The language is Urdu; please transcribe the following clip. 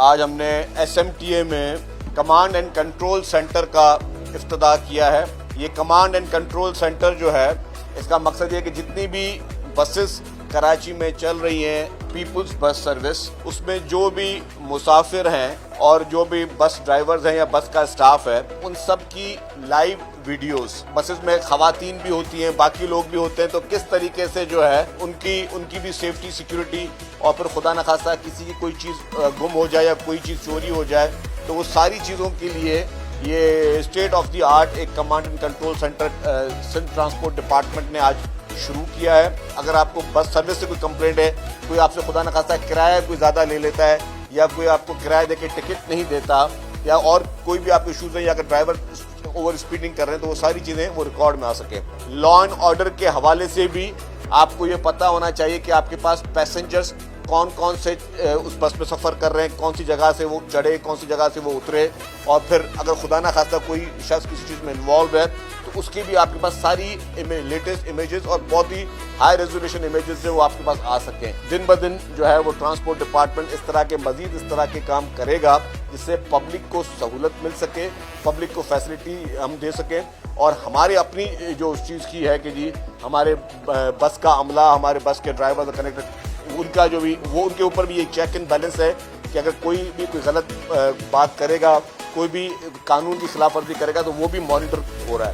آج ہم نے SMTA میں کمانڈ اینڈ کنٹرول سینٹر کا افتتاح کیا ہے. یہ کمانڈ اینڈ کنٹرول سینٹر جو ہے اس کا مقصد یہ کہ جتنی بھی بسز کراچی میں چل رہی ہیں پیپلز بس سروس، اس میں جو بھی مسافر ہیں اور جو بھی بس ڈرائیورز ہیں یا بس کا اسٹاف ہے، ان سب کی لائیو ویڈیوز، بسز میں خواتین بھی ہوتی ہیں، باقی لوگ بھی ہوتے ہیں، تو کس طریقے سے جو ہے ان کی بھی سیفٹی سیکیورٹی، اور پھر خدا نخواستہ کسی کی کوئی چیز گم ہو جائے یا کوئی چیز چوری ہو جائے تو وہ ساری چیزوں کے لیے یہ اسٹیٹ آف دی آرٹ ایک command and control centre Sindh transport department نے آج شروع کیا ہے. اگر آپ کو بس سروس سے کوئی کمپلینٹ ہے، کوئی آپ سے خدا نخواستہ کرایہ کوئی زیادہ لے لیتا ہے یا کوئی آپ کو کرایہ دے کے ٹکٹ نہیں دیتا یا اور کوئی بھی آپ کے ایشوز ہیں یا اگر ڈرائیور اوور اسپیڈنگ کر رہے ہیں تو وہ ساری چیزیں وہ ریکارڈ میں آ سکیں. لا اینڈ آرڈر کے حوالے سے بھی آپ کو یہ پتہ ہونا چاہیے کہ آپ کے پاس پیسنجرز کون سے اس بس میں سفر کر رہے ہیں، کون سی جگہ سے وہ چڑھے، کون سی جگہ سے وہ اترے، اور پھر اگر خدا نخواستہ کوئی شخص کسی چیز میں انوالو ہے تو اس کی بھی آپ کے پاس ساری لیٹسٹ امیجز اور بہت ہی ہائی ریزولیوشن امیجز جو وہ آپ کے پاس آ سکیں. دن بدن جو ہے وہ ٹرانسپورٹ ڈپارٹمنٹ اس طرح کے کام کرے گا جس سے پبلک کو سہولت مل سکے، پبلک کو فیسلٹی ہم دے سکیں. اور ہماری اپنی جو اس چیز کی ہے کہ جی ہمارے بس کا عملہ، ہمارے بس کے ڈرائیور اور کنڈکٹر، ان کا جو بھی وہ ان کے اوپر بھی ایک چیک اینڈ بیلنس ہے کہ اگر کوئی بھی کوئی غلط بات کرے گا، کوئی بھی قانون کی خلاف ورزی کرے گا تو وہ بھی مانیٹر ہو رہا ہے.